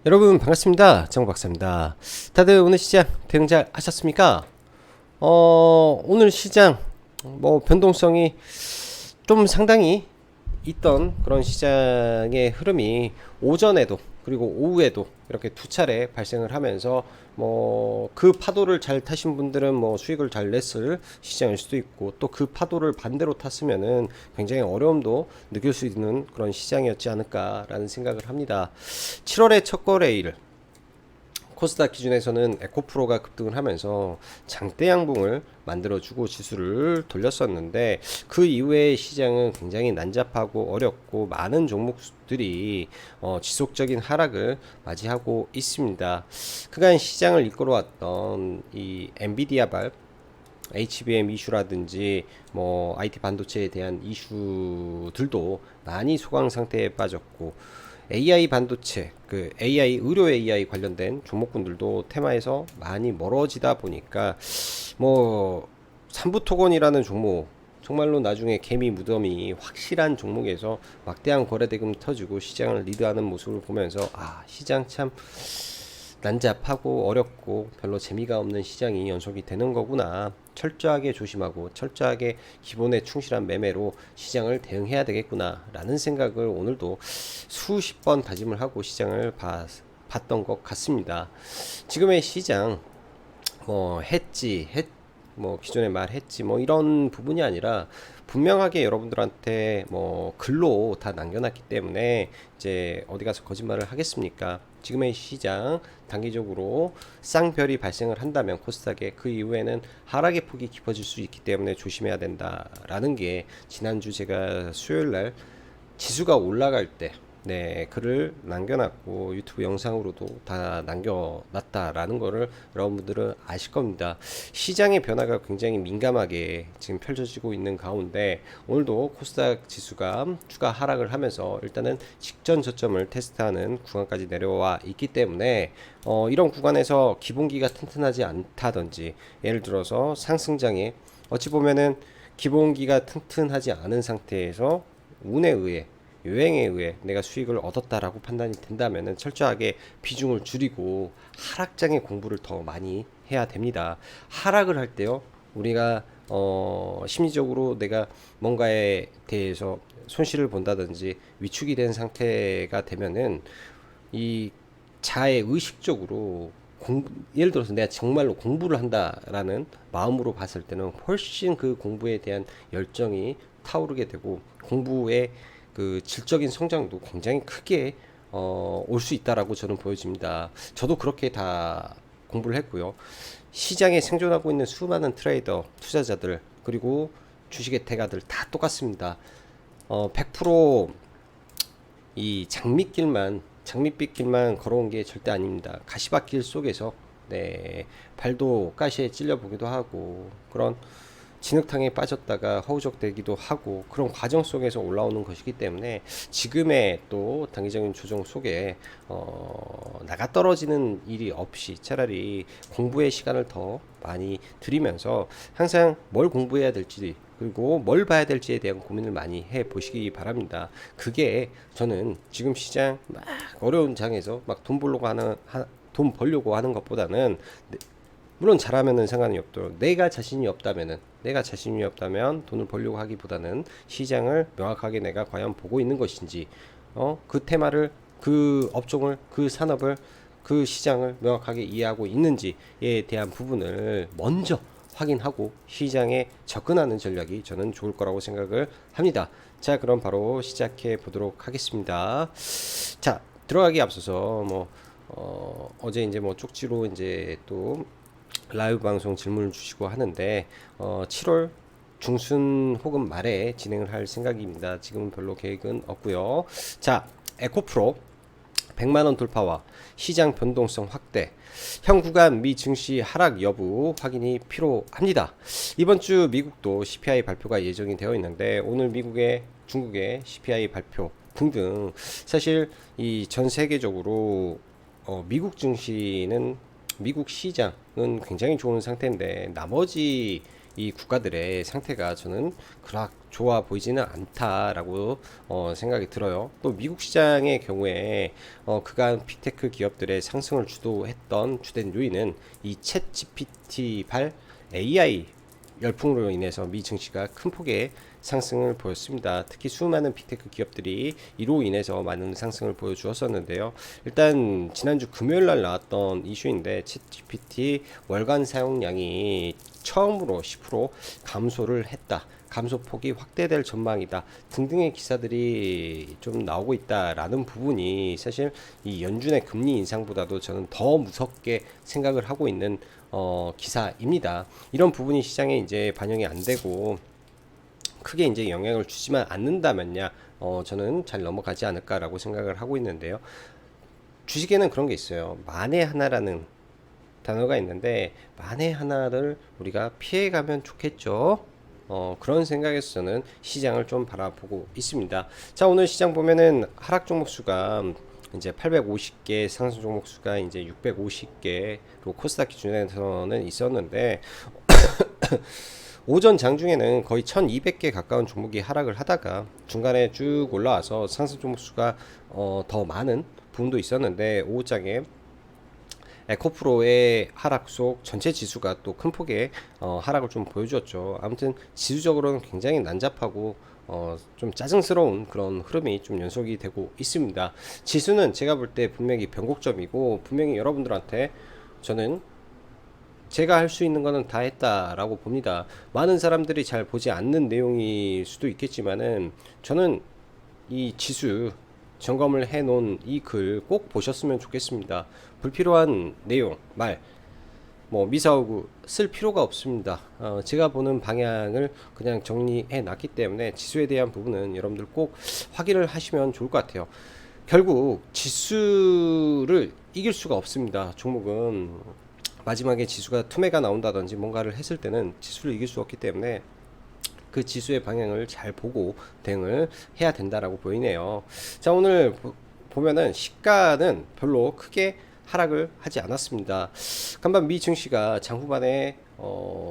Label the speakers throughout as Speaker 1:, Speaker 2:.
Speaker 1: 여러분 반갑습니다. 정박사입니다. 다들 오늘 시장 대응 잘 하셨습니까? 오늘 시장 변동성이 좀 상당히 있던 그런 시장의 흐름이 오전에도 그리고 오후에도 이렇게 두 차례 발생을 하면서 그 파도를 잘 타신 분들은 수익을 잘 냈을 시장일 수도 있고, 또 그 파도를 반대로 탔으면은 굉장히 어려움도 느낄 수 있는 그런 시장이었지 않을까라는 생각을 합니다. 7월의 첫 거래일 코스닥 기준에서는 에코프로가 급등을 하면서 장대 양봉을 만들어주고 지수를 돌렸었는데, 그 이후에 시장은 굉장히 난잡하고 어렵고 많은 종목들이 지속적인 하락을 맞이하고 있습니다. 그간 시장을 이끌어왔던 이 엔비디아발 HBM 이슈라든지 IT 반도체에 대한 이슈들도 많이 소강 상태에 빠졌고, AI 반도체, AI 의료 AI 관련된 종목군들도 테마에서 많이 멀어지다 보니까 삼부토건이라는 종목, 정말로 나중에 개미 무덤이 확실한 종목에서 막대한 거래대금 터지고 시장을 리드하는 모습을 보면서 시장 참 난잡하고 어렵고 별로 재미가 없는 시장이 연속이 되는 거구나. 철저하게 조심하고 철저하게 기본에 충실한 매매로 시장을 대응해야 되겠구나 라는 생각을 오늘도 수십 번 다짐을 하고 시장을 봤던 것 같습니다. 지금의 시장 기존에 말했지 이런 부분이 아니라 분명하게 여러분들한테 글로 다 남겨놨기 때문에 이제 어디 가서 거짓말을 하겠습니까? 지금의 시장 단기적으로 쌍별이 발생을 한다면 코스닥에 그 이후에는 하락의 폭이 깊어질 수 있기 때문에 조심해야 된다라는 게, 지난주 제가 수요일날 지수가 올라갈 때 글을 남겨놨고 유튜브 영상으로도 다 남겨놨다라는 거를 여러분들은 아실 겁니다. 시장의 변화가 굉장히 민감하게 지금 펼쳐지고 있는 가운데, 오늘도 코스닥 지수가 추가 하락을 하면서 일단은 직전 저점을 테스트하는 구간까지 내려와 있기 때문에 이런 구간에서 기본기가 튼튼하지 않다든지, 예를 들어서 상승장에 어찌 보면은 기본기가 튼튼하지 않은 상태에서 운에 의해, 요행에 의해 내가 수익을 얻었다라고 판단이 된다면은 철저하게 비중을 줄이고 하락장의 공부를 더 많이 해야 됩니다. 하락을 할 때요, 우리가 심리적으로 내가 뭔가에 대해서 손실을 본다든지 위축이 된 상태가 되면은 이 자해 의식적으로 예를 들어서 내가 정말로 공부를 한다라는 마음으로 봤을 때는 훨씬 그 공부에 대한 열정이 타오르게 되고, 공부의 그 질적인 성장도 굉장히 크게 올 수 있다라고 저는 보여집니다. 저도 그렇게 다 공부를 했고요. 시장에 생존하고 있는 수많은 트레이더, 투자자들, 그리고 주식의 대가들 다 똑같습니다. 100%이 장밋빛길만 걸어온 게 절대 아닙니다. 가시밭길 속에서 발도 가시에 찔려 보기도 하고, 그런 진흙탕에 빠졌다가 허우적대기도 하고, 그런 과정 속에서 올라오는 것이기 때문에 지금의 또 단기적인 조정 속에 나가 떨어지는 일이 없이 차라리 공부의 시간을 더 많이 들이면서 항상 뭘 공부해야 될지 그리고 뭘 봐야 될지에 대한 고민을 많이 해 보시기 바랍니다. 그게 저는 지금 시장 막 어려운 장에서 막 돈 벌려고 하는 것보다는, 물론 잘하면은 상관이 없도록, 내가 자신이 없다면 돈을 벌려고 하기보다는 시장을 명확하게 내가 과연 보고 있는 것인지, 그 테마를, 그 업종을, 그 산업을, 그 시장을 명확하게 이해하고 있는지에 대한 부분을 먼저 확인하고 시장에 접근하는 전략이 저는 좋을 거라고 생각을 합니다. 자, 그럼 바로 시작해 보도록 하겠습니다. 자, 들어가기 앞서서 어제 이제 쪽지로 이제 또 라이브 방송 질문을 주시고 하는데, 7월 중순 혹은 말에 진행을 할 생각입니다. 지금은 별로 계획은 없고요. 자, 에코프로 100만원 돌파와 시장 변동성 확대, 현 구간 미 증시 하락 여부 확인이 필요합니다. 이번 주 미국도 CPI 발표가 예정이 되어 있는데, 오늘 중국의 CPI 발표 등등, 사실 이 전 세계적으로 미국 증시는, 미국 시장은 굉장히 좋은 상태인데, 나머지 이 국가들의 상태가 저는 그닥 좋아 보이지는 않다라고 생각이 들어요. 또 미국 시장의 경우에 그간 빅테크 기업들의 상승을 주도했던 주된 요인은 이 챗 GPT-8 AI 열풍으로 인해서 미 증시가 큰 폭의 상승을 보였습니다. 특히 수많은 빅테크 기업들이 이로 인해서 많은 상승을 보여주었었는데요. 일단 지난주 금요일 날 나왔던 이슈인데 챗GPT 월간 사용량이 처음으로 10% 감소를 했다. 감소폭이 확대될 전망이다 등등의 기사들이 좀 나오고 있다라는 부분이 사실 이 연준의 금리 인상보다도 저는 더 무섭게 생각을 하고 있는 기사입니다. 이런 부분이 시장에 이제 반영이 안 되고 크게 이제 영향을 주지만 않는다면야 저는 잘 넘어가지 않을까라고 생각을 하고 있는데요. 주식에는 그런 게 있어요. 만에 하나라는 단어가 있는데 만에 하나를 우리가 피해가면 좋겠죠. 그런 생각에서 저는 시장을 좀 바라보고 있습니다. 자, 오늘 시장 보면은 하락 종목 수가 이제 850개, 상승 종목 수가 이제 650개로 코스닥 기준에서는 있었는데 오전 장중에는 거의 1200개 가까운 종목이 하락을 하다가 중간에 쭉 올라와서 상승 종목 수가 더 많은 부분도 있었는데 오후장에 에코프로의 하락 속 전체 지수가 또 큰 폭의 하락을 좀 보여주었죠. 아무튼 지수적으로는 굉장히 난잡하고 좀 짜증스러운 그런 흐름이 좀 연속이 되고 있습니다. 지수는 제가 볼 때 분명히 변곡점이고 분명히 여러분들한테 저는 제가 할 수 있는 거는 다 했다라고 봅니다. 많은 사람들이 잘 보지 않는 내용일 수도 있겠지만은 저는 이 지수 점검을 해 놓은 이 글 꼭 보셨으면 좋겠습니다. 불필요한 내용, 말, 뭐 미사오구 쓸 필요가 없습니다. 제가 보는 방향을 그냥 정리해 놨기 때문에 지수에 대한 부분은 여러분들 꼭 확인을 하시면 좋을 것 같아요. 결국 지수를 이길 수가 없습니다. 종목은 마지막에 지수가 투매가 나온다든지 뭔가를 했을 때는 지수를 이길 수 없기 때문에 그 지수의 방향을 잘 보고 대응을 해야 된다라고 보이네요. 자, 오늘 보면은 시가는 별로 크게 하락을 하지 않았습니다. 간밤 미 증시가 장 후반에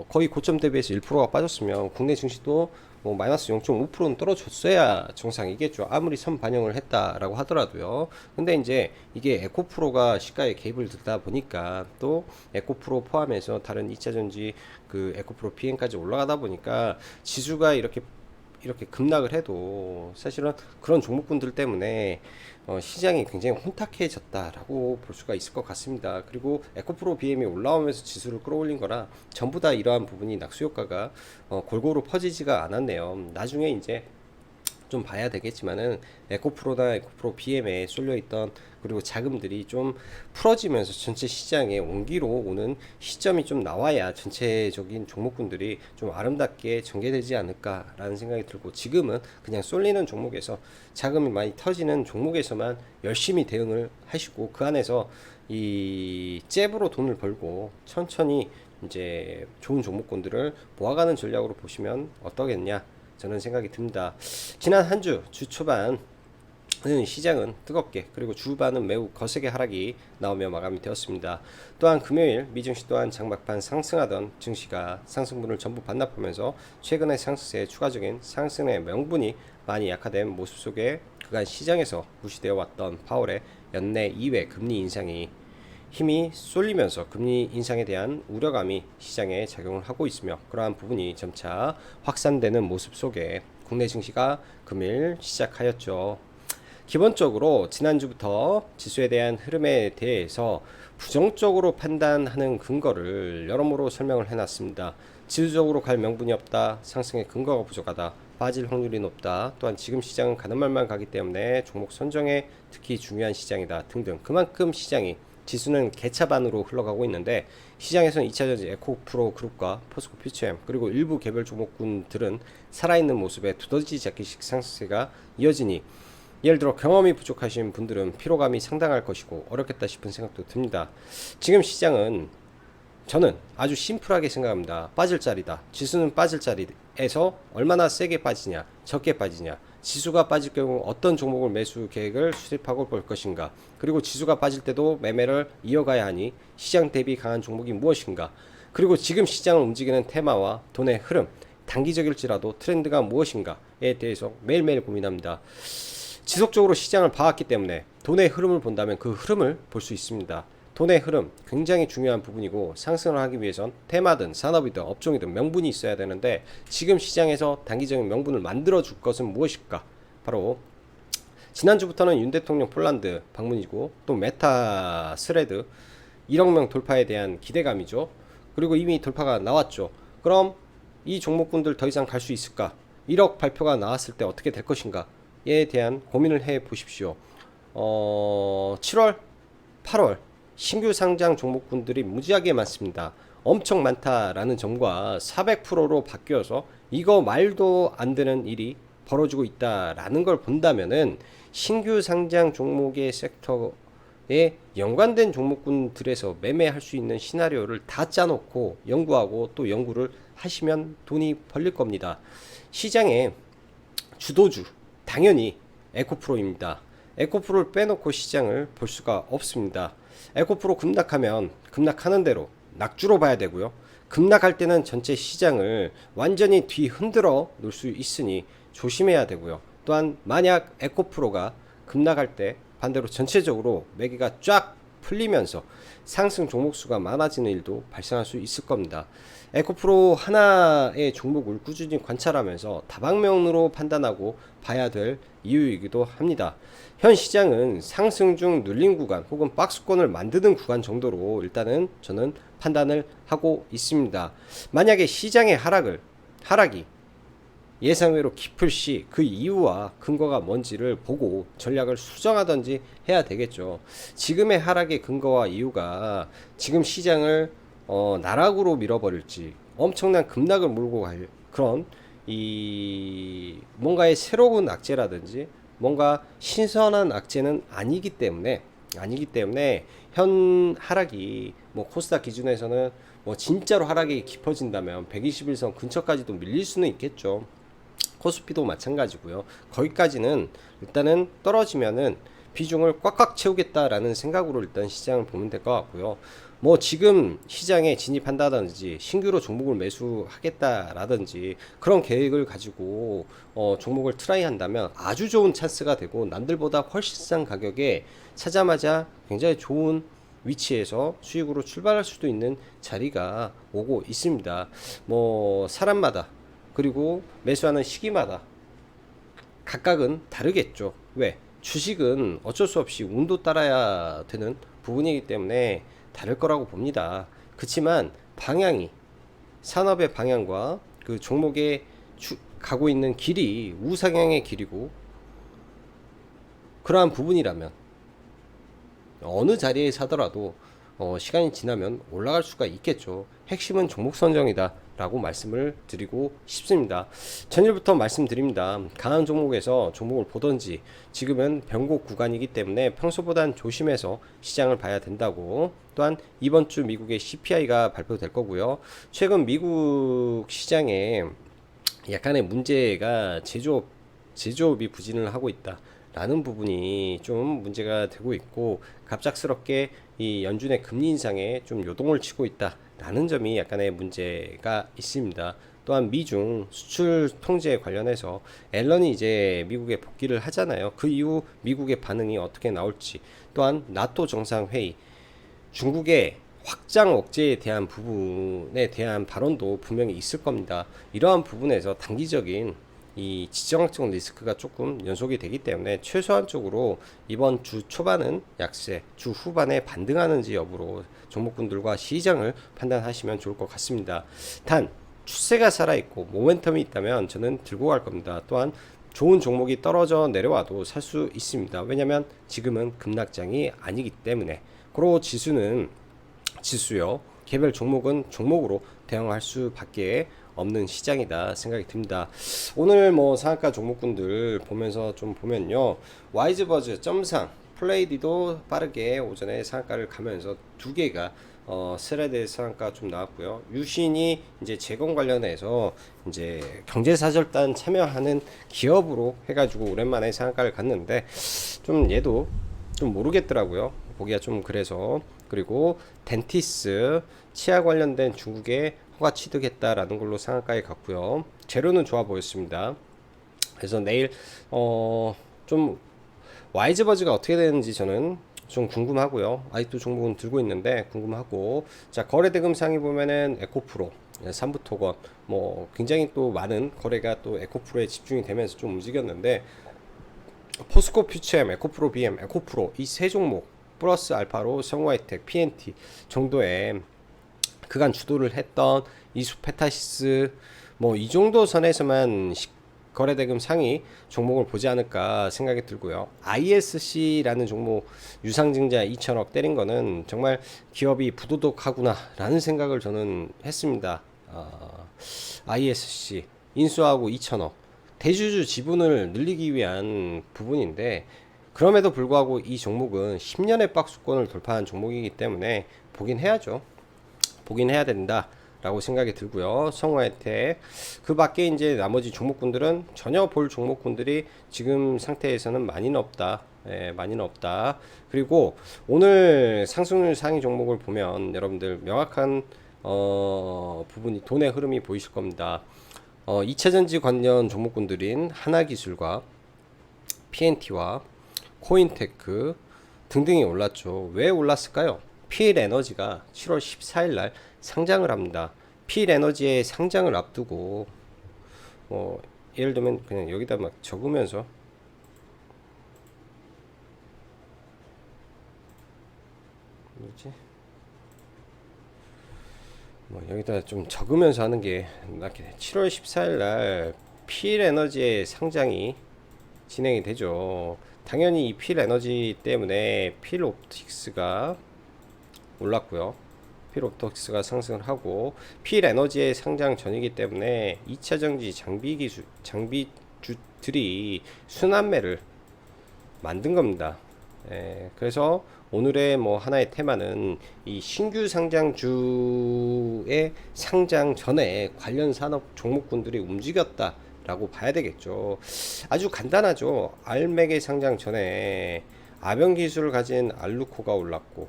Speaker 1: 거의 고점 대비해서 1%가 빠졌으면 국내 증시도 뭐 마이너스 0.5%는 떨어졌어야 정상이겠죠. 아무리 선 반영을 했다라고 하더라도요. 근데 이제 이게 에코프로가 시가에 개입을 듣다 보니까 또 에코프로 포함해서 다른 2차전지 그 에코프로 BM까지 올라가다 보니까 지수가 이렇게 급락을 해도 사실은 그런 종목군들 때문에 시장이 굉장히 혼탁해졌다라고 볼 수가 있을 것 같습니다. 그리고 에코프로 BM이 올라오면서 지수를 끌어올린 거라 전부 다 이러한 부분이 낙수 효과가 골고루 퍼지지가 않았네요. 나중에 이제 좀 봐야 되겠지만은 에코프로나 에코프로 BM에 쏠려 있던 그리고 자금들이 좀 풀어지면서 전체 시장에 온기로 오는 시점이 좀 나와야 전체적인 종목군들이 좀 아름답게 전개되지 않을까라는 생각이 들고 지금은 그냥 쏠리는 종목에서 자금이 많이 터지는 종목에서만 열심히 대응을 하시고 그 안에서 이 잽으로 돈을 벌고 천천히 이제 좋은 종목군들을 모아가는 전략으로 보시면 어떠겠냐 저는 생각이 듭니다. 지난 한 주 초반은 시장은 뜨겁게 그리고 주반은 매우 거세게 하락이 나오며 마감이 되었습니다. 또한 금요일 미증시 또한 장막판 상승하던 증시가 상승분을 전부 반납하면서 최근의 상승세의 추가적인 상승의 명분이 많이 약화된 모습 속에 그간 시장에서 무시되어 왔던 파월의 연내 2회 금리 인상이 힘이 쏠리면서 금리 인상에 대한 우려감이 시장에 작용을 하고 있으며 그러한 부분이 점차 확산되는 모습 속에 국내 증시가 금일 시작하였죠. 기본적으로 지난주부터 지수에 대한 흐름에 대해서 부정적으로 판단하는 근거를 여러모로 설명을 해놨습니다. 지수적으로 갈 명분이 없다. 상승의 근거가 부족하다. 빠질 확률이 높다. 또한 지금 시장은 가는 말만 가기 때문에 종목 선정에 특히 중요한 시장이다. 등등 그만큼 시장이 지수는 개차반으로 흘러가고 있는데 시장에서는 2차전지 에코프로 그룹과 포스코 퓨처엠 그리고 일부 개별 종목군들은 살아있는 모습에 두더지 잡기식 상승세가 이어지니 예를 들어 경험이 부족하신 분들은 피로감이 상당할 것이고 어렵겠다 싶은 생각도 듭니다. 지금 시장은 저는 아주 심플하게 생각합니다. 빠질 자리다. 지수는 빠질 자리에서 얼마나 세게 빠지냐 적게 빠지냐 지수가 빠질 경우 어떤 종목을 매수 계획을 수립하고 볼 것인가 그리고 지수가 빠질 때도 매매를 이어가야 하니 시장 대비 강한 종목이 무엇인가 그리고 지금 시장을 움직이는 테마와 돈의 흐름, 단기적일지라도 트렌드가 무엇인가에 대해서 매일매일 고민합니다. 지속적으로 시장을 봐왔기 때문에 돈의 흐름을 본다면 그 흐름을 볼 수 있습니다. 돈의 흐름 굉장히 중요한 부분이고, 상승을 하기 위해선 테마든 산업이든 업종이든 명분이 있어야 되는데, 지금 시장에서 단기적인 명분을 만들어 줄 것은 무엇일까? 바로 지난주부터는 윤 대통령 폴란드 방문이고, 또 메타 스레드 1억 명 돌파에 대한 기대감이죠. 그리고 이미 돌파가 나왔죠. 그럼 이 종목군들 더 이상 갈 수 있을까? 1억 발표가 나왔을 때 어떻게 될 것인가에 대한 고민을 해 보십시오. 7월, 8월 신규 상장 종목군들이 무지하게 많습니다. 엄청 많다라는 점과 400%로 바뀌어서 이거 말도 안 되는 일이 벌어지고 있다라는 걸 본다면은, 신규 상장 종목의 섹터에 연관된 종목군들에서 매매할 수 있는 시나리오를 다 짜놓고 연구하고 또 연구를 하시면 돈이 벌릴 겁니다. 시장의 주도주 당연히 에코프로입니다. 에코프로를 빼놓고 시장을 볼 수가 없습니다. 에코프로 급락하면 급락하는 대로 낙주로 봐야 되고요. 급락할 때는 전체 시장을 완전히 뒤흔들어 놓을 수 있으니 조심해야 되고요. 또한 만약 에코프로가 급락할 때 반대로 전체적으로 매기가 쫙 풀리면서 상승 종목 수가 많아지는 일도 발생할 수 있을 겁니다. 에코프로 하나의 종목을 꾸준히 관찰하면서 다방면으로 판단하고 봐야 될 이유이기도 합니다. 현 시장은 상승 중 눌림 구간 혹은 박스권을 만드는 구간 정도로 일단은 저는 판단을 하고 있습니다. 만약에 시장의 하락이 예상외로 깊을 시 그 이유와 근거가 뭔지를 보고 전략을 수정하든지 해야 되겠죠. 지금의 하락의 근거와 이유가 지금 시장을 나락으로 밀어버릴지, 엄청난 급락을 몰고 갈 그런 이 뭔가의 새로운 악재라든지 뭔가 신선한 악재는 아니기 때문에 현 하락이 뭐 코스닥 기준에서는 뭐 진짜로 하락이 깊어진다면 121선 근처까지도 밀릴 수는 있겠죠. 코스피도 마찬가지고요. 거기까지는 일단은 떨어지면은 비중을 꽉꽉 채우겠다라는 생각으로 일단 시장을 보면 될 것 같고요. 뭐 지금 시장에 진입한다든지 신규로 종목을 매수하겠다라든지 그런 계획을 가지고 종목을 트라이 한다면 아주 좋은 찬스가 되고, 남들보다 훨씬 싼 가격에 사자마자 굉장히 좋은 위치에서 수익으로 출발할 수도 있는 자리가 오고 있습니다. 뭐 사람마다 그리고 매수하는 시기마다 각각은 다르겠죠. 왜? 주식은 어쩔 수 없이 운도 따라야 되는 부분이기 때문에 다를 거라고 봅니다. 그렇지만 방향이, 산업의 방향과 그 종목의 가고 있는 길이 우상향의 길이고, 그러한 부분이라면 어느 자리에 사더라도 시간이 지나면 올라갈 수가 있겠죠. 핵심은 종목 선정이다 라고 말씀을 드리고 싶습니다. 전일부터 말씀드립니다. 강한 종목에서 종목을 보던지, 지금은 변곡 구간이기 때문에 평소보단 조심해서 시장을 봐야 된다고. 또한 이번 주 미국의 CPI가 발표될 거고요. 최근 미국 시장에 약간의 문제가 제조업이 부진을 하고 있다 라는 부분이 좀 문제가 되고 있고, 갑작스럽게 이 연준의 금리 인상에 좀 요동을 치고 있다 라는 점이 약간의 문제가 있습니다. 또한 미중 수출 통제 관련해서 앨런이 이제 미국에 복귀를 하잖아요. 그 이후 미국의 반응이 어떻게 나올지, 또한 나토 정상회의, 중국의 확장 억제에 대한 부분에 대한 발언도 분명히 있을 겁니다. 이러한 부분에서 단기적인 이 지정학적 리스크가 조금 연속이 되기 때문에 최소한적으로 이번 주 초반은 약세, 주 후반에 반등하는지 여부로 종목군들과 시장을 판단하시면 좋을 것 같습니다. 단 추세가 살아있고 모멘텀이 있다면 저는 들고 갈 겁니다. 또한 좋은 종목이 떨어져 내려와도 살 수 있습니다. 왜냐하면 지금은 급락장이 아니기 때문에. 그리고 지수요, 개별 종목은 종목으로 대응할 수밖에 없는 시장이다 생각이 듭니다. 오늘 뭐 상한가 종목군들 보면서 좀 보면요, 와이즈버즈, 점상, 플레이디도 빠르게 오전에 상한가를 가면서 두 개가 스레드 상한가 좀 나왔고요. 유신이 이제 재건 관련해서 이제 경제사절단 참여하는 기업으로 해가지고 오랜만에 상한가를 갔는데 좀 얘도 좀 모르겠더라고요. 보기가 좀 그래서 그리고 덴티스, 치아 관련된 중국에 허가 취득했다라는 걸로 상한가에 갔고요. 재료는 좋아 보였습니다. 그래서 내일 좀 와이즈버즈가 어떻게 되는지 저는 좀 궁금하고요. 아직도 종목은 들고 있는데 궁금하고, 자, 거래 대금 상위 보면은 에코프로, 삼부토건, 뭐 굉장히 또 많은 거래가 또 에코프로에 집중이 되면서 좀 움직였는데, 포스코 퓨처엠, 에코프로 BM, 에코프로 이 세 종목 플러스 알파로 성화이텍, PNT 정도의 그간 주도를 했던 이수페타시스, 뭐 이 정도 선에서만 거래대금 상위 종목을 보지 않을까 생각이 들고요. ISC라는 종목 유상증자 2천억 때린 거는 정말 기업이 부도덕하구나 라는 생각을 저는 했습니다. ISC 인수하고 2천억 대주주 지분을 늘리기 위한 부분인데, 그럼에도 불구하고 이 종목은 10년의 박스권을 돌파한 종목이기 때문에 보긴 해야죠. 보긴 해야 된다 라고 생각이 들고요. 성화혜택, 그 밖에 이제 나머지 종목군들은 전혀 볼 종목군들이 지금 상태에서는 많이는 없다. 많이는 없다. 그리고 오늘 상승률 상위 종목을 보면 여러분들 명확한 부분이, 돈의 흐름이 보이실 겁니다. 2차전지 관련 종목군들인 하나기술과 PNT와 코인테크 등등이 올랐죠. 왜 올랐을까요? 필에너지가 7월 14일 날 상장을 합니다. 필에너지의 상장을 앞두고 예를 들면 그냥 여기다 막 적으면서 뭐지? 여기다 좀 적으면서 하는 게 낫겠네. 7월 14일 날 필에너지의 상장이 진행이 되죠. 당연히 이 필에너지 때문에 필옵틱스가 올랐고요. 필옵틱스가 상승을 하고, 필에너지의 상장 전이기 때문에 2차전지 장비주들이 순환매를 만든 겁니다. 그래서 오늘의 뭐 하나의 테마는 이 신규 상장주의 상장 전에 관련 산업 종목군들이 움직였다 라고 봐야 되겠죠. 아주 간단하죠. 알맥의 상장 전에 아변 기술을 가진 알루코가 올랐고,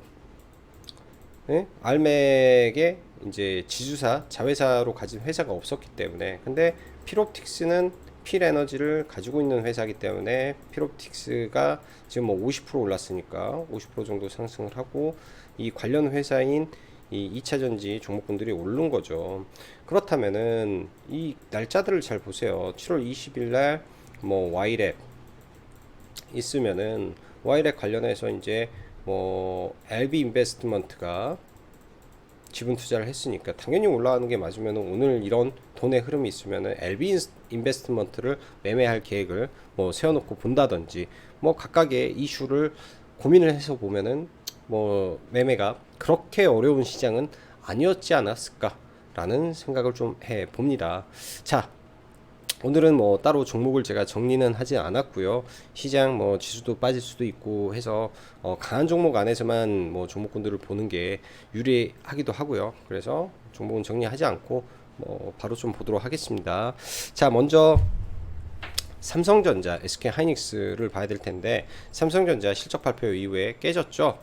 Speaker 1: 알맥의 이제 지주사 자회사로 가진 회사가 없었기 때문에, 근데 필옵틱스는 필에너지를 가지고 있는 회사이기 때문에 필옵틱스가 지금 뭐 50% 올랐으니까 50% 정도 상승을 하고, 이 관련 회사인 이 2차전지 종목군들이 오른 거죠. 그렇다면은 이 날짜들을 잘 보세요. 7월 20일 날 뭐 와이랩 있으면은 와이랩 관련해서 이제 뭐 LB 인베스트먼트가 지분 투자를 했으니까 당연히 올라가는 게 맞으면, 오늘 이런 돈의 흐름이 있으면 LB 인베스트먼트를 매매할 계획을 뭐 세워놓고 본다든지, 뭐 각각의 이슈를 고민을 해서 보면은 뭐 매매가 그렇게 어려운 시장은 아니었지 않았을까라는 생각을 좀 해 봅니다. 자, 오늘은 뭐 따로 종목을 제가 정리는 하지 않았고요. 시장 뭐 지수도 빠질 수도 있고 해서 강한 종목 안에서만 뭐 종목군들을 보는 게 유리하기도 하고요. 그래서 종목은 정리하지 않고 뭐 바로 좀 보도록 하겠습니다. 자, 먼저 삼성전자, SK하이닉스를 봐야 될 텐데, 삼성전자 실적 발표 이후에 깨졌죠.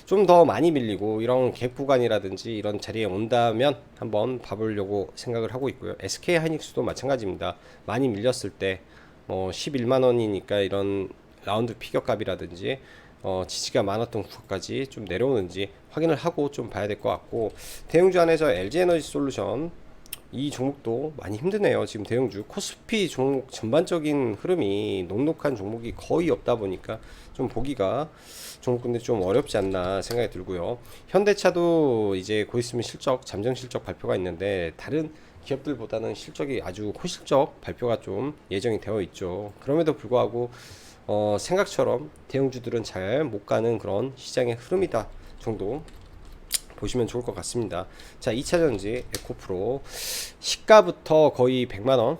Speaker 1: 좀 더 많이 밀리고 이런 갭 구간이라든지 이런 자리에 온다면 한번 봐보려고 생각을 하고 있고요. SK하이닉스도 마찬가지입니다. 많이 밀렸을 때 11만 원이니까 이런 라운드 피겨값이라든지 지지가 많았던 구간까지 좀 내려오는지 확인을 하고 좀 봐야 될 것 같고, 대형주 안에서 LG에너지솔루션 이 종목도 많이 힘드네요. 지금 대형주 코스피 종목 전반적인 흐름이 녹록한 종목이 거의 없다 보니까 좀 보기가 종목군데 좀 어렵지 않나 생각이 들고요. 현대차도 이제 곧 있으면 잠정 실적 발표가 있는데, 다른 기업들보다는 실적이 아주 호실적 발표가 좀 예정이 되어 있죠. 그럼에도 불구하고 생각처럼 대형주들은 잘 못 가는 그런 시장의 흐름이다 정도 보시면 좋을 것 같습니다. 자, 2차전지 에코프로 시가부터 거의 100만원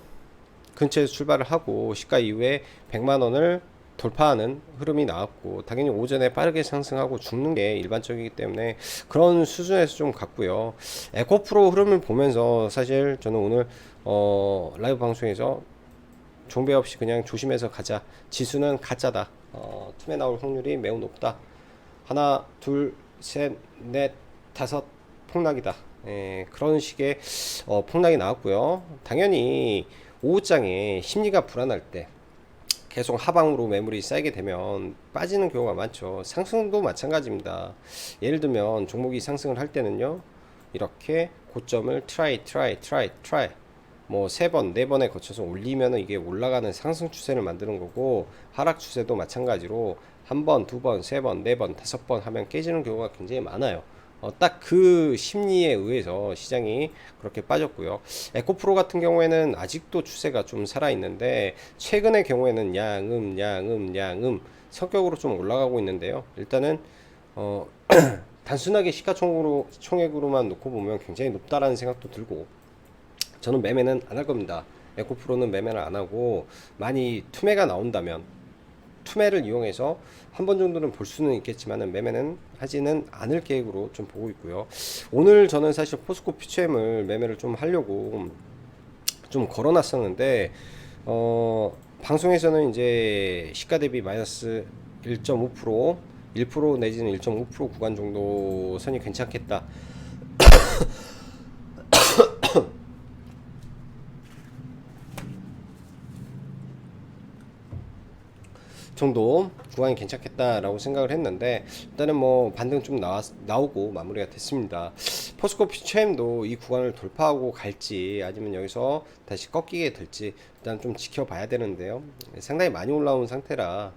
Speaker 1: 근처에서 출발을 하고, 시가 이후에 100만원을 돌파하는 흐름이 나왔고, 당연히 오전에 빠르게 상승하고 죽는 게 일반적이기 때문에 그런 수준에서 좀 갔고요. 에코프로 흐름을 보면서 사실 저는 오늘 라이브 방송에서 종배 없이 그냥 조심해서 가자, 지수는 가짜다, 틈에 나올 확률이 매우 높다, 하나 둘 셋, 넷, 다섯 폭락이다. 그런 식의 폭락이 나왔고요. 당연히 오후장에 심리가 불안할 때 계속 하방으로 매물이 쌓이게 되면 빠지는 경우가 많죠. 상승도 마찬가지입니다. 예를 들면 종목이 상승을 할 때는요, 이렇게 고점을 트라이 뭐 세 번, 네 번에 거쳐서 올리면은 이게 올라가는 상승 추세를 만드는 거고, 하락 추세도 마찬가지로 한 번, 두 번, 세 번, 네 번, 다섯 번 하면 깨지는 경우가 굉장히 많아요. 딱 그 심리에 의해서 시장이 그렇게 빠졌고요. 에코프로 같은 경우에는 아직도 추세가 좀 살아있는데, 최근의 경우에는 양음 성격으로 좀 올라가고 있는데요. 일단은 어, 단순하게 시가총액으로만 놓고 보면 굉장히 높다라는 생각도 들고, 저는 매매는 안 할 겁니다. 에코프로는 매매를 안 하고, 많이 투매가 나온다면 투매를 이용해서 한 번 정도는 볼 수는 있겠지만 매매는 하지는 않을 계획으로 좀 보고 있고요. 오늘 저는 사실 포스코 퓨처엠을 매매를 좀 하려고 좀 걸어놨었는데, 방송에서는 이제 시가 대비 마이너스 1.5%, 1% 내지는 1.5% 구간 정도 선이 괜찮겠다 정도 구간이 괜찮겠다라고 생각을 했는데, 일단은 뭐 반등 좀 나오고 마무리가 됐습니다. 포스코 퓨처엠도 이 구간을 돌파하고 갈지 아니면 여기서 다시 꺾이게 될지 일단 좀 지켜봐야 되는데요. 상당히 많이 올라온 상태라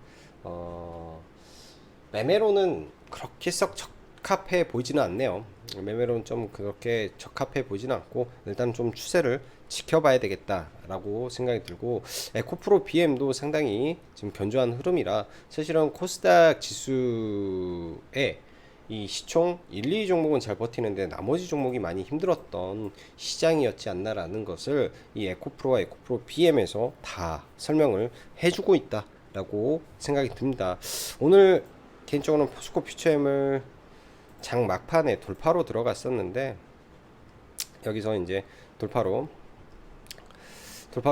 Speaker 1: 매매로는 그렇게 썩 적합해 보이지는 않네요. 매매로는 좀 그렇게 적합해 보이지는 않고, 일단 좀 추세를 지켜봐야 되겠다라고 생각이 들고, 에코프로 BM도 상당히 지금 견조한 흐름이라 사실은 코스닥 지수에 이 시총 1, 2 종목은 잘 버티는데 나머지 종목이 많이 힘들었던 시장이었지 않나라는 것을 이 에코프로와 에코프로 BM에서 다 설명을 해주고 있다라고 생각이 듭니다. 오늘 개인적으로는 포스코 퓨처엠을 장 막판에 돌파로 들어갔었는데, 여기서 이제 돌파로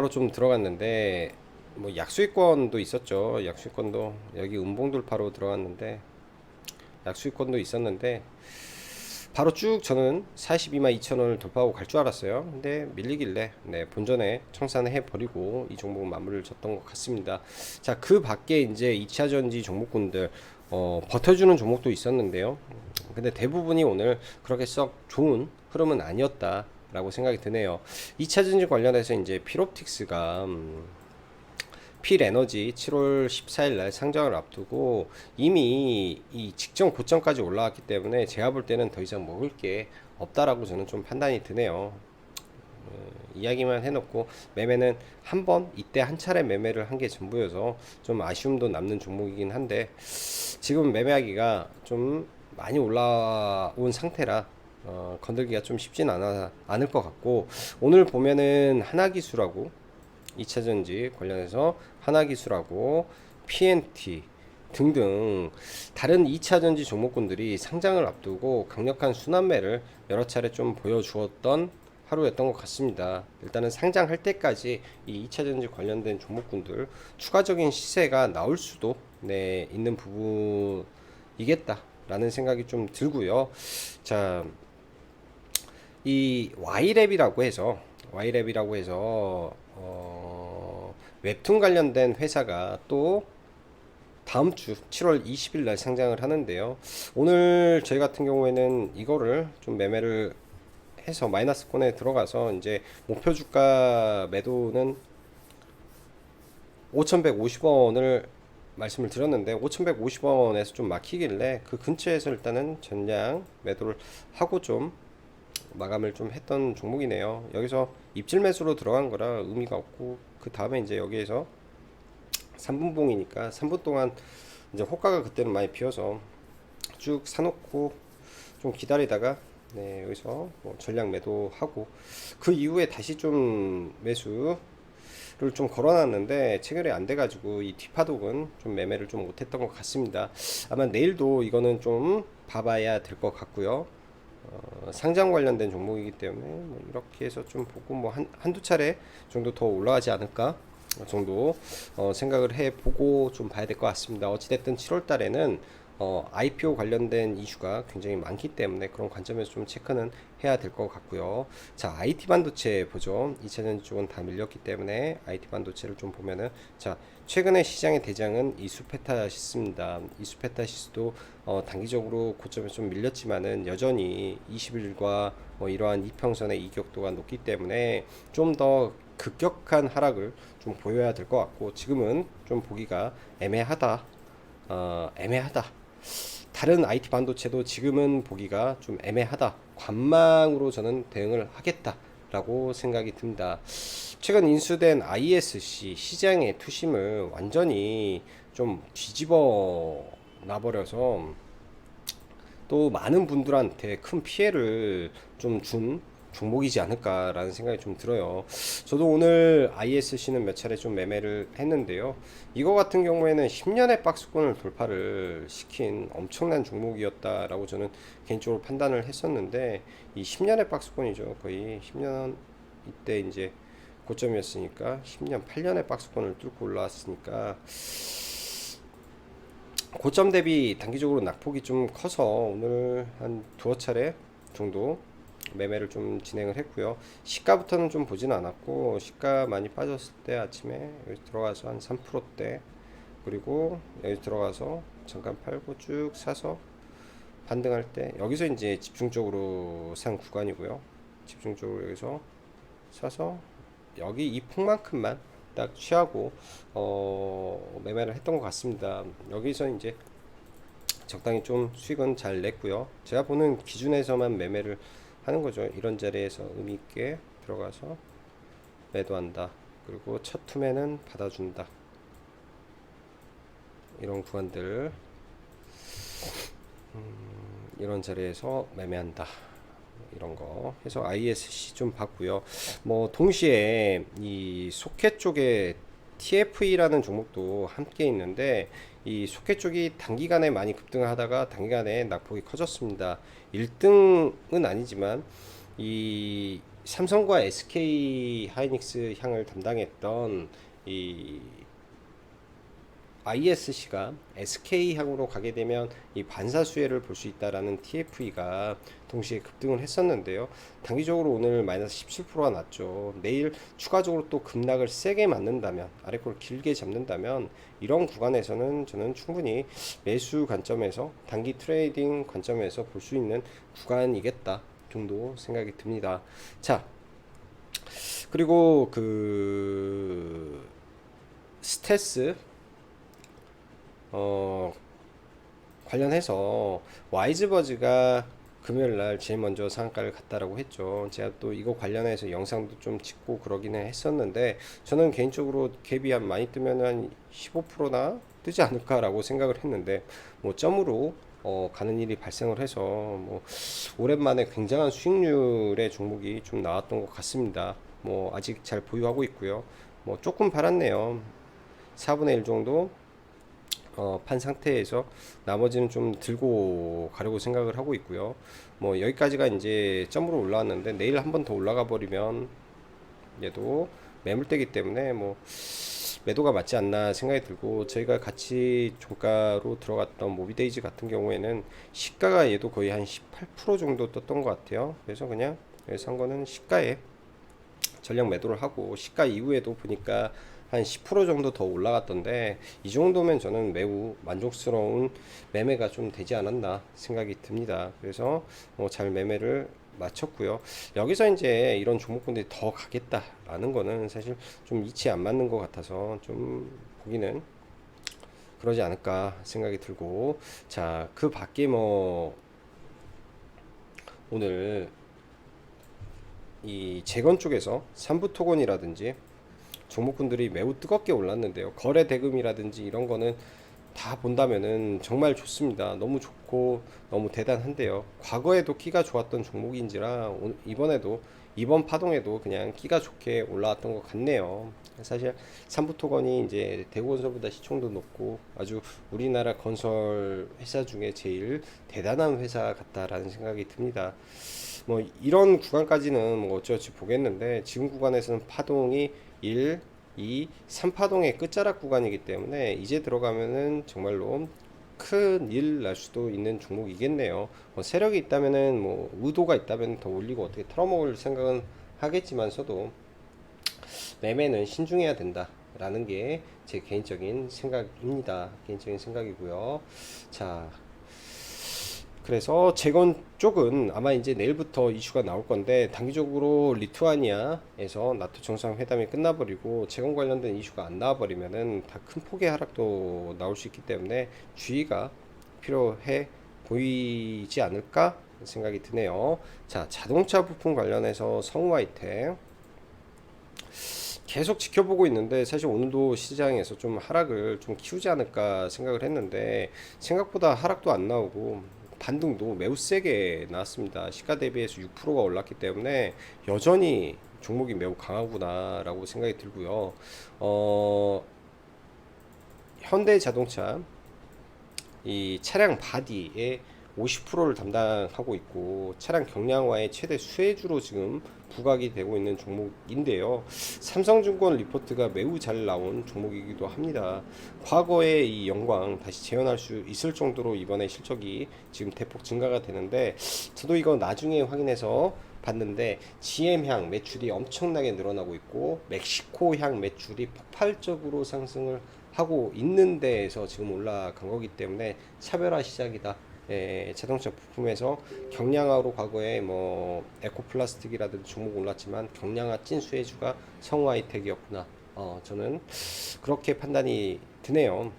Speaker 1: 좀 들어갔는데, 뭐 약수익권도 있었죠. 약수익권도 여기 음봉 돌파로 들어갔는데, 약수익권도 있었는데 바로 쭉 저는 42만 2천원을 돌파하고 갈 줄 알았어요. 근데 밀리길래 본전에 청산해 버리고 이 종목은 마무리를 졌던 것 같습니다. 자, 그 밖에 이제 2차전지 종목군들 버텨주는 종목도 있었는데요. 근데 대부분이 오늘 그렇게 썩 좋은 흐름은 아니었다라고 생각이 드네요. 2차전지 관련해서 이제 필옵틱스가 필에너지 7월 14일 날 상장을 앞두고 이미 이 직전 고점까지 올라왔기 때문에 제가 볼 때는 더 이상 먹을 게 없다라고 저는 좀 판단이 드네요. 이야기만 해놓고 매매는 한 번 이때 한 차례 매매를 한 게 전부여서 좀 아쉬움도 남는 종목이긴 한데, 지금 매매하기가 좀 많이 올라온 상태라 건들기가 좀 쉽진 않을 것 같고, 오늘 보면은 하나기술하고 2차전지 관련해서 하나기술하고 PNT 등등 다른 2차전지 종목군들이 상장을 앞두고 강력한 순환매를 여러 차례 좀 보여주었던 하루였던 것 같습니다. 일단은 상장할 때까지 이 2차전지 관련된 종목군들 추가적인 시세가 나올 수도 있는 부분이겠다라는 생각이 좀 들고요. 자, 이 Y랩이라고 해서 웹툰 관련된 회사가 또 다음 주 7월 20일 날 상장을 하는데요. 오늘 저희 같은 경우에는 이거를 좀 매매를 해서 마이너스권에 들어가서 이제 목표 주가 매도는 5,150원을 말씀을 드렸는데, 5,150원에서 좀 막히길래 그 근처에서 일단은 전량 매도를 하고 좀 마감을 좀 했던 종목이네요. 여기서 입질 매수로 들어간 거라 의미가 없고, 그 다음에 이제 여기에서 3분봉이니까 3분 동안 이제 호가가 그때는 많이 비어서 쭉 사놓고 좀 기다리다가 여기서 뭐 전량 매도하고, 그 이후에 다시 좀 매수를 좀 걸어놨는데 체결이 안 돼가지고 이 뒷파독은 좀 매매를 좀 못했던 것 같습니다. 아마 내일도 이거는 좀 봐봐야 될 것 같고요. 상장 관련된 종목이기 때문에 뭐 이렇게 해서 좀 보고 뭐 한두 차례 정도 더 올라가지 않을까 정도 생각을 해보고 좀 봐야 될 것 같습니다. 어찌됐든 7월 달에는 IPO 관련된 이슈가 굉장히 많기 때문에 그런 관점에서 좀 체크는 해야 될 것 같고요. 자, IT 반도체 보죠. 2차전지 쪽은 다 밀렸기 때문에 IT 반도체를 좀 보면은, 자, 최근에 시장의 대장은 이수페타시스입니다. 이수페타시스도 단기적으로 고점에 좀 밀렸지만은 여전히 20일과 이러한 이평선의 이격도가 높기 때문에 좀 더 급격한 하락을 좀 보여야 될 것 같고, 지금은 좀 보기가 애매하다. 애매하다. 다른 IT 반도체도 지금은 보기가 좀 애매하다. 관망으로 저는 대응을 하겠다라고 생각이 듭니다. 최근 인수된 ISC 시장의 투심을 완전히 좀 뒤집어 놔버려서 또 많은 분들한테 큰 피해를 좀 준 종목이지 않을까라는 생각이 좀 들어요. 저도 오늘 ISC는 몇 차례 좀 매매를 했는데요. 이거 같은 경우에는 10년의 박스권을 돌파를 시킨 엄청난 종목이었다라고 저는 개인적으로 판단을 했었는데, 이 10년의 박스권이죠. 거의 10년 이때 이제 고점이었으니까 10년, 8년의 박스권을 뚫고 올라왔으니까 고점 대비 단기적으로 낙폭이 좀 커서 오늘 한 두어 차례 정도 매매를 좀 진행을 했고요. 시가부터는 좀 보진 않았고, 시가 많이 빠졌을 때 아침에 여기 들어가서 한 3%대, 그리고 여기 들어가서 잠깐 팔고 쭉 사서 반등할 때 여기서 이제 집중적으로 산 구간이고요. 집중적으로 여기서 사서 여기 이 폭만큼만 딱 취하고 매매를 했던 것 같습니다. 여기서 이제 적당히 좀 수익은 잘 냈고요. 제가 보는 기준에서만 매매를 하는 거죠. 이런 자리에서 의미 있게 들어가서 매도한다. 그리고 첫 투매는 받아준다. 이런 구간들, 이런 자리에서 매매한다. 이런 거 해서 ISC 좀 봤고요. 뭐 동시에 이 소켓 쪽에 TFE라는 종목도 함께 있는데, 이 소켓 쪽이 단기간에 많이 급등하다가 단기간에 낙폭이 커졌습니다. 1등은 아니지만 이 삼성과 SK 하이닉스 향을 담당했던 이 ISC가 SK향으로 가게 되면 이 반사수혜를 볼 수 있다라는 TFE가 동시에 급등을 했었는데요. 단기적으로 오늘 마이너스 17%가 났죠. 내일 추가적으로 또 급락을 세게 맞는다면, 아래꼴 길게 잡는다면, 이런 구간에서는 저는 충분히 매수 관점에서, 단기 트레이딩 관점에서 볼 수 있는 구간이겠다 정도 생각이 듭니다. 자, 그리고 그 스텔스 어, 관련해서 와이즈버즈가 금요일날 제일 먼저 상한가를 갔다라고 했죠. 제가 또 이거 관련해서 영상도 좀 찍고 그러기는 했었는데, 저는 개인적으로 갭이 한 많이 뜨면 한 15%나 뜨지 않을까라고 생각을 했는데, 뭐 점으로 가는 일이 발생을 해서 뭐 오랜만에 굉장한 수익률의 종목이 좀 나왔던 것 같습니다. 뭐 아직 잘 보유하고 있고요. 뭐 조금 팔았네요. 4분의 1 정도 판 상태에서 나머지는 좀 들고 가려고 생각을 하고 있고요. 뭐 여기까지가 이제 점으로 올라왔는데, 내일 한번 더 올라가 버리면 얘도 매물대기 때문에 뭐 매도가 맞지 않나 생각이 들고, 저희가 같이 종가로 들어갔던 모비데이즈 같은 경우에는 시가가 얘도 거의 한 18% 정도 떴던 것 같아요. 그래서 그냥 여기서 한 거는 시가에 전량 매도를 하고, 시가 이후에도 보니까 한 10% 정도 더 올라갔던데, 이 정도면 저는 매우 만족스러운 매매가 좀 되지 않았나 생각이 듭니다. 그래서 잘 매매를 마쳤고요. 여기서 이제 이런 종목군들이 더 가겠다라는 거는 사실 좀 이치 안 맞는 것 같아서 좀 보기는 그러지 않을까 생각이 들고, 자, 그 밖에 뭐 오늘 이 재건 쪽에서 삼부토건이라든지 종목군들이 매우 뜨겁게 올랐는데요. 거래 대금이라든지 이런 거는 다 본다면은 정말 좋습니다. 너무 좋고 너무 대단한데요. 과거에도 끼가 좋았던 종목인지라 이번에도, 이번 파동에도 그냥 끼가 좋게 올라왔던 것 같네요. 사실 삼부토건이 이제 대구건설보다 시총도 높고 아주 우리나라 건설 회사 중에 제일 대단한 회사 같다라는 생각이 듭니다. 뭐 이런 구간까지는 뭐 어찌어찌 보겠는데, 지금 구간에서는 파동이 2, 3파동의 끝자락 구간이기 때문에 이제 들어가면은 정말로 큰 일 날 수도 있는 종목이겠네요. 세력이 있다면은 뭐 의도가 있다면 더 올리고 어떻게 털어먹을 생각은 하겠지만서도 매매는 신중해야 된다라는 게 제 개인적인 생각입니다. 개인적인 생각이고요. 자, 그래서 재건 쪽은 아마 이제 내일부터 이슈가 나올 건데 단기적으로 리투아니아에서 나토 정상회담이 끝나버리고 재건 관련된 이슈가 안 나와버리면은 다 큰 폭의 하락도 나올 수 있기 때문에 주의가 필요해 보이지 않을까 생각이 드네요. 자, 자동차 부품 관련해서 성우하이텍 계속 지켜보고 있는데 사실 오늘도 시장에서 좀 하락을 좀 키우지 않을까 생각을 했는데 생각보다 하락도 안 나오고 반등도 매우 세게 나왔습니다. 시가 대비해서 6%가 올랐기 때문에 여전히 종목이 매우 강하구나 라고 생각이 들고요. 현대자동차 이 차량 바디에 50%를 담당하고 있고 차량 경량화의 최대 수혜주로 지금 부각이 되고 있는 종목인데요. 삼성증권 리포트가 매우 잘 나온 종목이기도 합니다. 과거의 이 영광 다시 재현할 수 있을 정도로 이번에 실적이 지금 대폭 증가가 되는데 저도 이거 나중에 확인해서 봤는데 GM향 매출이 엄청나게 늘어나고 있고 멕시코향 매출이 폭발적으로 상승을 하고 있는 데에서 지금 올라간 거기 때문에 차별화 시작이다. 자동차 부품에서 경량화로 과거에 뭐 에코플라스틱이라든지 종목 올랐지만 경량화 찐 수혜주가 성우하이텍이었구나. 저는 그렇게 판단이 드네요.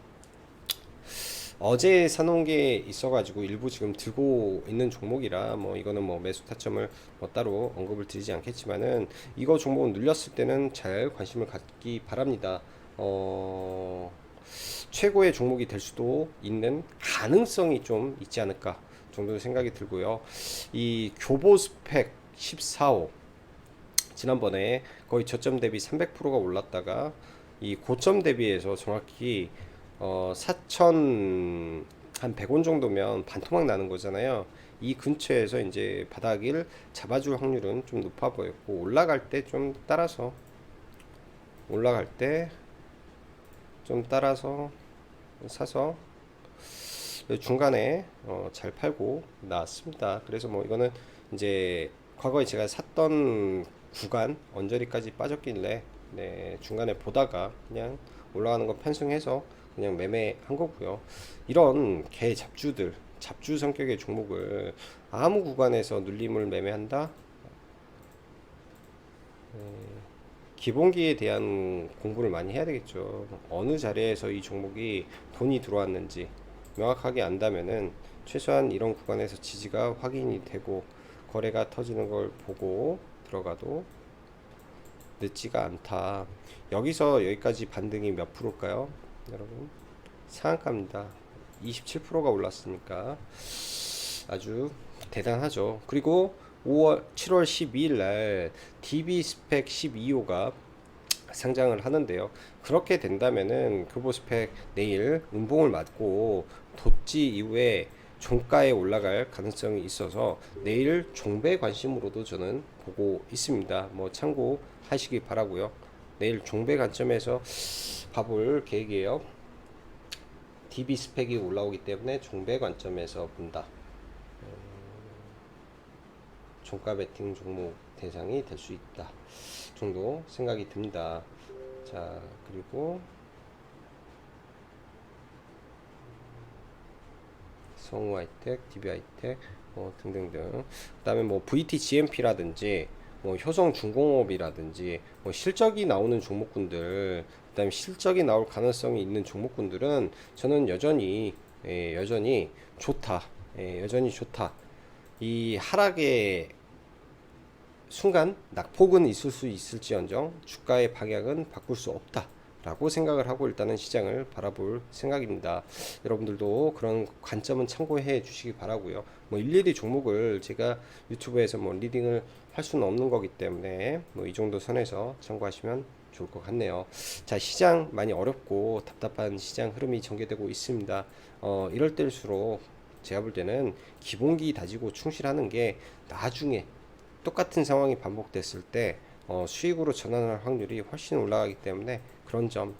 Speaker 1: 어제 사놓은 게 있어가지고 일부 지금 들고 있는 종목이라 뭐 이거는 뭐 매수 타점을 뭐 따로 언급을 드리지 않겠지만은 이거 종목은 눌렸을 때는 잘 관심을 갖기 바랍니다. 최고의 종목이 될 수도 있는 가능성이 좀 있지 않을까 정도 생각이 들고요. 이 교보 스펙 14호 지난번에 거의 저점 대비 300%가 올랐다가 이 고점 대비해서 정확히 4천 한 100원 정도면 반토막 나는 거잖아요. 이 근처에서 이제 바닥을 잡아줄 확률은 좀 높아 보였고 올라갈 때 좀 따라서 올라갈 때 좀 따라서 사서 중간에 잘 팔고 나왔습니다. 그래서 뭐 이거는 이제 과거에 제가 샀던 구간 언저리까지 빠졌길래 네, 중간에 보다가 그냥 올라가는 거 편승해서 그냥 매매한 거고요. 이런 개 잡주들 잡주 성격의 종목을 아무 구간에서 눌림을 매매한다. 기본기에 대한 공부를 많이 해야 되겠죠. 어느 자리에서 이 종목이 돈이 들어왔는지 명확하게 안다면은 최소한 이런 구간에서 지지가 확인이 되고 거래가 터지는 걸 보고 들어가도 늦지가 않다. 여기서 여기까지 반등이 몇 프로일까요? 여러분 상한가입니다. 27%가 올랐으니까 아주 대단하죠. 그리고 7월 12일 날 DB 스펙 12호가 상장을 하는데요. 그렇게 된다면은 교보 스펙 내일 운봉을 맞고 돛지 이후에 종가에 올라갈 가능성이 있어서 내일 종배 관심으로도 저는 보고 있습니다. 뭐 참고하시기 바라고요. 내일 종배 관점에서 봐볼 계획이에요. DB 스펙이 올라오기 때문에 종배 관점에서 본다. 종가 베팅 종목 대상이 될 수 있다 정도 생각이 듭니다. 자, 그리고 성우하이텍, DB하이텍 뭐 등등등. 그다음에 뭐 VT GMP라든지 뭐 효성중공업이라든지 뭐 실적이 나오는 종목군들, 그다음에 실적이 나올 가능성이 있는 종목군들은 저는 여전히 좋다. 여전히 좋다. 이 하락의 순간 낙폭은 있을 수 있을지언정 주가의 방향은 바꿀 수 없다 라고 생각을 하고 일단은 시장을 바라볼 생각입니다. 여러분들도 그런 관점은 참고해 주시기 바라고요. 뭐 일일이 종목을 제가 유튜브에서 뭐 리딩을 할 수는 없는 거기 때문에 뭐 이 정도 선에서 참고하시면 좋을 것 같네요. 자, 시장 많이 어렵고 답답한 시장 흐름이 전개되고 있습니다. 이럴 때일수록 제가 볼 때는 기본기 다지고 충실하는 게 나중에 똑같은 상황이 반복됐을 때 수익으로 전환할 확률이 훨씬 올라가기 때문에 그런 점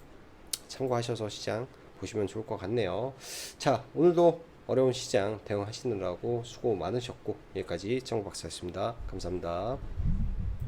Speaker 1: 참고하셔서 시장 보시면 좋을 것 같네요. 자, 오늘도 어려운 시장 대응하시느라고 수고 많으셨고 여기까지 정박사였습니다. 감사합니다.